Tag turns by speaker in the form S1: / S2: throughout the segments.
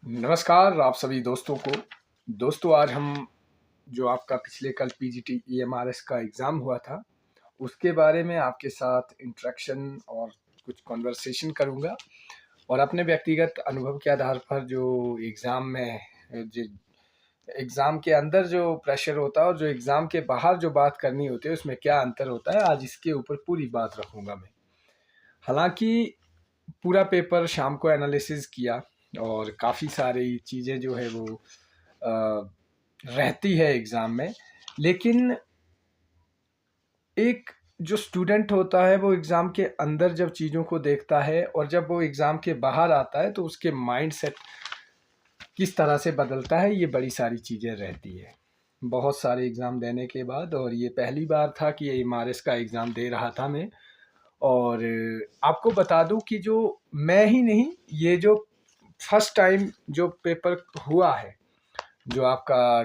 S1: नमस्कार आप सभी दोस्तों को। दोस्तों आज हम जो आपका पिछले कल पीजीटी ईएमआरएस का एग्ज़ाम हुआ था उसके बारे में आपके साथ इंटरेक्शन और कुछ कॉन्वर्सेशन करूंगा और अपने व्यक्तिगत अनुभव के आधार पर जो एग्ज़ाम में जो एग्ज़ाम के अंदर जो प्रेशर होता है और जो एग्ज़ाम के बाहर जो बात करनी होती है उसमें क्या अंतर होता है, आज इसके ऊपर पूरी बात रखूंगा मैं। हालांकि पूरा पेपर शाम को एनालिसिस किया और काफ़ी सारी चीज़ें जो है वो अ, रहती है एग्ज़ाम में, लेकिन एक जो स्टूडेंट होता है वो एग्ज़ाम के अंदर जब चीज़ों को देखता है और जब वो एग्ज़ाम के बाहर आता है तो उसके माइंड सेट किस तरह से बदलता है, ये बड़ी सारी चीज़ें रहती है। बहुत सारे एग्ज़ाम देने के बाद और ये पहली बार था कि एमआरएस का एग्ज़ाम दे रहा था मैं। और आपको बता दूं कि जो मैं ही नहीं, ये जो फर्स्ट टाइम जो पेपर हुआ है, जो आपका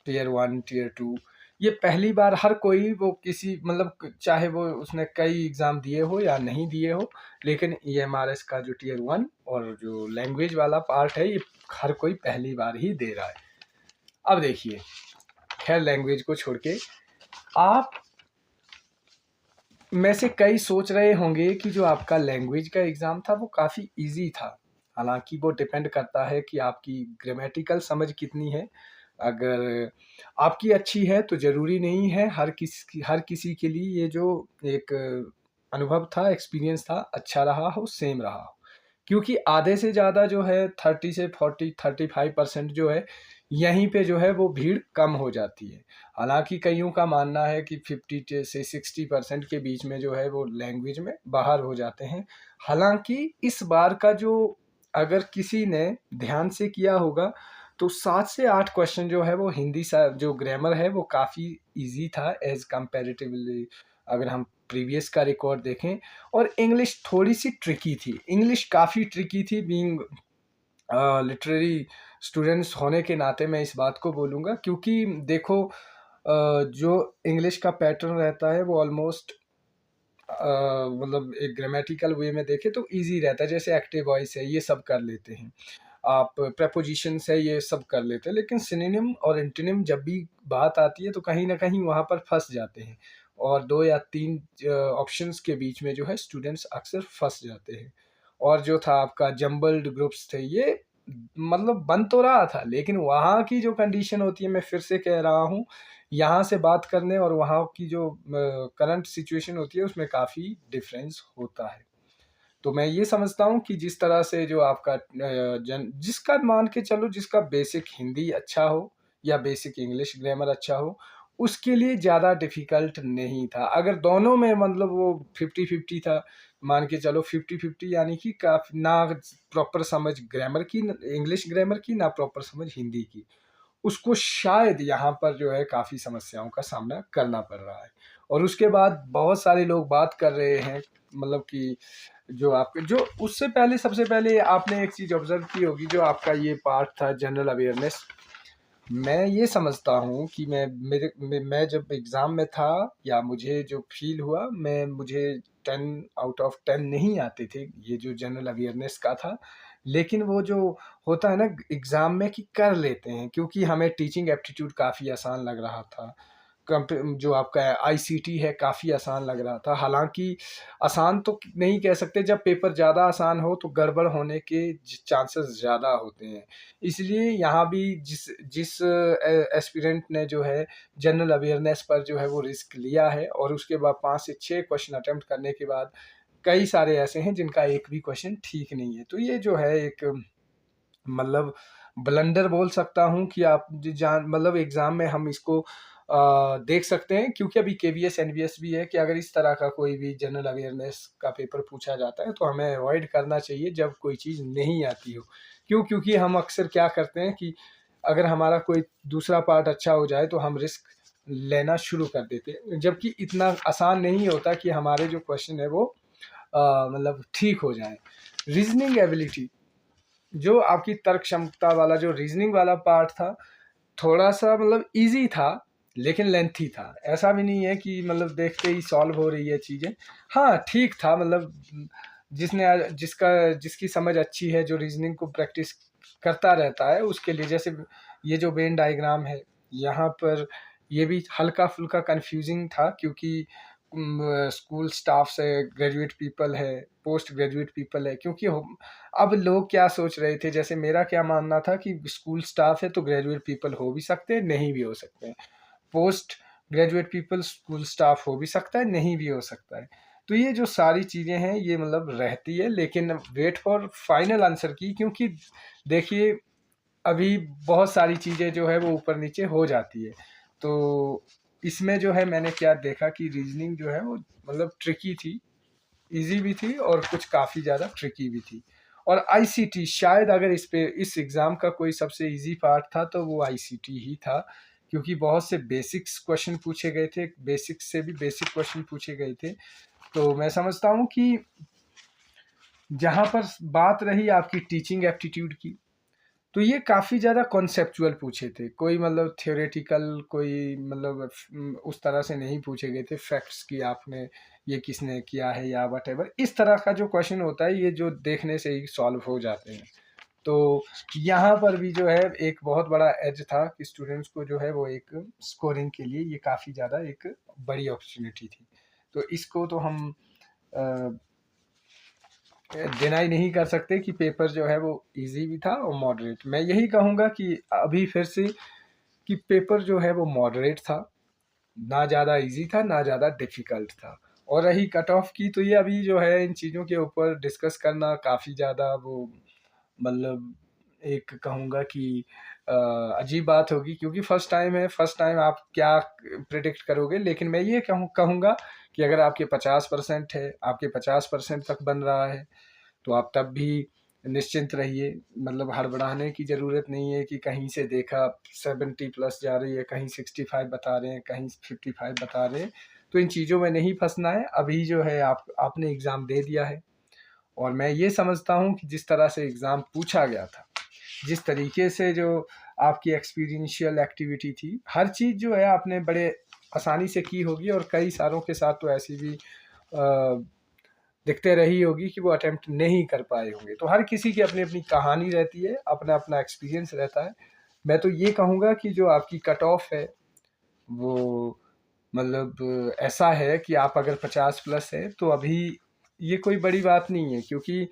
S1: टियर वन टियर टू, ये पहली बार हर कोई वो किसी मतलब चाहे वो उसने कई एग्ज़ाम दिए हो या नहीं दिए हो, लेकिन ईएमआरएस का जो टियर वन और जो लैंग्वेज वाला पार्ट है ये हर कोई पहली बार ही दे रहा है। अब देखिए, खैर लैंग्वेज को छोड़ के आप में से कई सोच रहे होंगे कि जो आपका लैंग्वेज का एग्ज़ाम था वो काफ़ी इजी था। हालांकि वो डिपेंड करता है कि आपकी ग्रामेटिकल समझ कितनी है। अगर आपकी अच्छी है तो ज़रूरी नहीं है हर किसी के लिए ये जो एक अनुभव था, एक्सपीरियंस था, अच्छा रहा हो, सेम रहा हो। क्योंकि आधे से ज़्यादा जो है 30 से 40-35% जो है यहीं पे जो है वो भीड़ कम हो जाती है। हालांकि कईयों का मानना है कि 50 से 60% के बीच में जो है वो लैंग्वेज में बाहर हो जाते हैं। हालांकि इस बार का जो, अगर किसी ने ध्यान से किया होगा तो 7 से 8 क्वेश्चन जो है वो हिंदी सा जो ग्रामर है वो काफ़ी इजी था एज कंपेरेटिवली, अगर हम प्रीवियस का रिकॉर्ड देखें। और इंग्लिश थोड़ी सी ट्रिकी थी, इंग्लिश काफ़ी ट्रिकी थी। बीइंग लिटरेरी स्टूडेंट्स होने के नाते मैं इस बात को बोलूँगा, क्योंकि देखो जो इंग्लिश का पैटर्न रहता है वो ऑलमोस्ट मतलब एक ग्रामेटिकल वे में देखें तो इजी रहता है। जैसे एक्टिव वॉइस है ये सब कर लेते हैं, आप प्रेपोजिशंस है ये सब कर लेते हैं, लेकिन सिनोनिम और एंटोनिम जब भी बात आती है तो कहीं ना कहीं वहाँ पर फंस जाते हैं और 2 या 3 ऑप्शंस के बीच में जो है स्टूडेंट्स अक्सर फंस जाते हैं। और जो था आपका जम्बल्ड ग्रुप्स थे, ये मतलब बन तो रहा था लेकिन वहाँ की जो कंडीशन होती है, मैं फिर से कह रहा हूँ, यहाँ से बात करने और वहाँ की जो करंट सिचुएशन होती है उसमें काफ़ी डिफरेंस होता है। तो मैं ये समझता हूँ कि जिस तरह से जो आपका जिसका मान के चलो जिसका बेसिक हिंदी अच्छा हो या बेसिक इंग्लिश ग्रामर अच्छा हो, उसके लिए ज़्यादा डिफ़िकल्ट नहीं था। अगर दोनों में मतलब वो 50-50 था, मान के चलो 50-50, यानी कि काफ़ी ना प्रॉपर समझ ग्रामर की, इंग्लिश ग्रामर की, ना प्रॉपर समझ हिंदी की, उसको शायद यहाँ पर जो है काफ़ी समस्याओं का सामना करना पड़ रहा है। और उसके बाद बहुत सारे लोग बात कर रहे हैं, मतलब कि जो आपके जो उससे पहले, सबसे पहले आपने एक चीज़ ऑब्जर्व की होगी, जो आपका ये पार्ट था जनरल अवेयरनेस। मैं ये समझता हूँ कि मैं जब एग्ज़ाम में था या मुझे जो फील हुआ, मैं मुझे 10 आउट ऑफ 10 नहीं आते थे ये जो जनरल अवेयरनेस का था। लेकिन वो जो होता है ना एग्ज़ाम में कि कर लेते हैं, क्योंकि हमें टीचिंग एप्टीट्यूड काफ़ी आसान लग रहा था। जो आपका आईसीटी है काफ़ी आसान लग रहा था। हालांकि आसान तो नहीं कह सकते, जब पेपर ज़्यादा आसान हो तो गड़बड़ होने के चांसेस ज़्यादा होते हैं। इसलिए यहाँ भी जिस जिस एस्पिरेंट ने जो है जनरल अवेयरनेस पर जो है वो रिस्क लिया है और उसके बाद 5 से 6 क्वेश्चन अटेम्प्ट करने के बाद कई सारे ऐसे हैं जिनका एक भी क्वेश्चन ठीक नहीं है, तो ये जो है एक मतलब ब्लंडर बोल सकता हूँ कि आप जान मतलब एग्ज़ाम में हम इसको देख सकते हैं, क्योंकि अभी केवीएस एनवीएस भी है कि अगर इस तरह का कोई भी जनरल अवेयरनेस का पेपर पूछा जाता है तो हमें अवॉइड करना चाहिए जब कोई चीज़ नहीं आती हो। क्यों? क्योंकि हम अक्सर क्या करते हैं कि अगर हमारा कोई दूसरा पार्ट अच्छा हो जाए तो हम रिस्क लेना शुरू कर देते हैं, जबकि इतना आसान नहीं होता कि हमारे जो क्वेश्चन है वो मतलब ठीक हो जाए। रीजनिंग एबिलिटी, जो आपकी तर्क क्षमता वाला जो रीजनिंग वाला पार्ट था, थोड़ा सा मतलब इजी था लेकिन लेंथी था। ऐसा भी नहीं है कि मतलब देखते ही सॉल्व हो रही है चीज़ें। हाँ ठीक था, मतलब जिसकी समझ अच्छी है, जो रीजनिंग को प्रैक्टिस करता रहता है उसके लिए। जैसे ये जो वेन डायग्राम है, यहाँ पर ये भी हल्का-फुल्का कन्फ्यूज़िंग था क्योंकि स्कूल स्टाफ्स है, ग्रेजुएट पीपल है, पोस्ट ग्रेजुएट पीपल है, क्योंकि अब लोग क्या सोच रहे थे, जैसे मेरा क्या मानना था कि स्कूल स्टाफ है तो ग्रेजुएट पीपल हो भी सकते हैं, नहीं भी हो सकते हैं। Post graduate people school staff हो भी सकता है, नहीं भी हो सकता है। तो ये जो सारी चीज़ें हैं ये मतलब रहती है, लेकिन वेट फॉर फाइनल आंसर की, क्योंकि देखिए अभी बहुत सारी चीज़ें जो है वो ऊपर नीचे हो जाती है। तो इसमें जो है मैंने क्या देखा कि रीजनिंग जो है वो मतलब ट्रिकी थी, ईज़ी भी थी और कुछ काफ़ी ज़्यादा ट्रिकी भी थी। और आईसीटी शायद अगर इस एग्ज़ाम का कोई सबसे ईज़ी पार्ट था तो वो आईसीटी ही था, क्योंकि बहुत से बेसिक्स क्वेश्चन पूछे गए थे, बेसिक्स से भी बेसिक क्वेश्चन पूछे गए थे। तो मैं समझता हूँ कि जहाँ पर बात रही आपकी टीचिंग एप्टीट्यूड की, तो ये काफ़ी ज़्यादा कॉन्सेप्चुअल पूछे थे। कोई मतलब थ्योरेटिकल, कोई मतलब उस तरह से नहीं पूछे गए थे फैक्ट्स की, आपने ये किसने किया है या व्हाटएवर। इस तरह का जो क्वेश्चन होता है ये जो देखने से ही सॉल्व हो जाते हैं। तो यहाँ पर भी जो है एक बहुत बड़ा एज था कि स्टूडेंट्स को जो है वो एक स्कोरिंग के लिए ये काफ़ी ज़्यादा एक बड़ी अपॉर्चुनिटी थी। तो इसको तो हम डिनाई नहीं कर सकते कि पेपर जो है वो इजी भी था और मॉडरेट। मैं यही कहूँगा कि अभी फिर से कि पेपर जो है वो मॉडरेट था, ना ज़्यादा इजी था ना ज़्यादा डिफ़िकल्ट था। और रही कट ऑफ की, तो ये अभी जो है इन चीज़ों के ऊपर डिस्कस करना काफ़ी ज़्यादा वो मतलब एक कहूँगा कि अजीब बात होगी, क्योंकि फर्स्ट टाइम है, फर्स्ट टाइम आप क्या प्रिडिक्ट करोगे। लेकिन मैं ये कहूँगा कि अगर आपके 50% है, आपके 50% तक बन रहा है, तो आप तब भी निश्चिंत रहिए। मतलब हड़बड़ाने की ज़रूरत नहीं है कि कहीं से देखा 70 प्लस जा रही है, कहीं 65 बता रहे हैं, कहीं 55 बता रहे हैं। तो इन चीज़ों में नहीं फंसना है। अभी जो है आपने एग्ज़ाम दे दिया है, और मैं ये समझता हूँ कि जिस तरह से एग्ज़ाम पूछा गया था, जिस तरीके से जो आपकी एक्सपीरियंशियल एक्टिविटी थी, हर चीज़ जो है आपने बड़े आसानी से की होगी, और कई सारों के साथ तो ऐसी भी दिखते रही होगी कि वो अटेम्प्ट नहीं कर पाए होंगे। तो हर किसी की अपनी अपनी कहानी रहती है, अपना अपना एक्सपीरियंस रहता है। मैं तो ये कहूँगा कि जो आपकी कट ऑफ है वो मतलब ऐसा है कि आप अगर 50 प्लस है तो अभी ये कोई बड़ी बात नहीं है, क्योंकि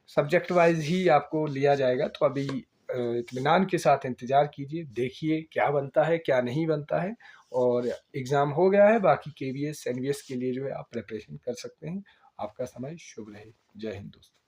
S1: सब्जेक्ट वाइज ही आपको लिया जाएगा। तो अभी इत्मीनान के साथ इंतज़ार कीजिए, देखिए क्या बनता है क्या नहीं बनता है। और एग्ज़ाम हो गया है, बाकी केवीएस एनवीएस के लिए जो है आप प्रिपरेशन कर सकते हैं। आपका समय शुभ रहे। जय हिंद दोस्तों।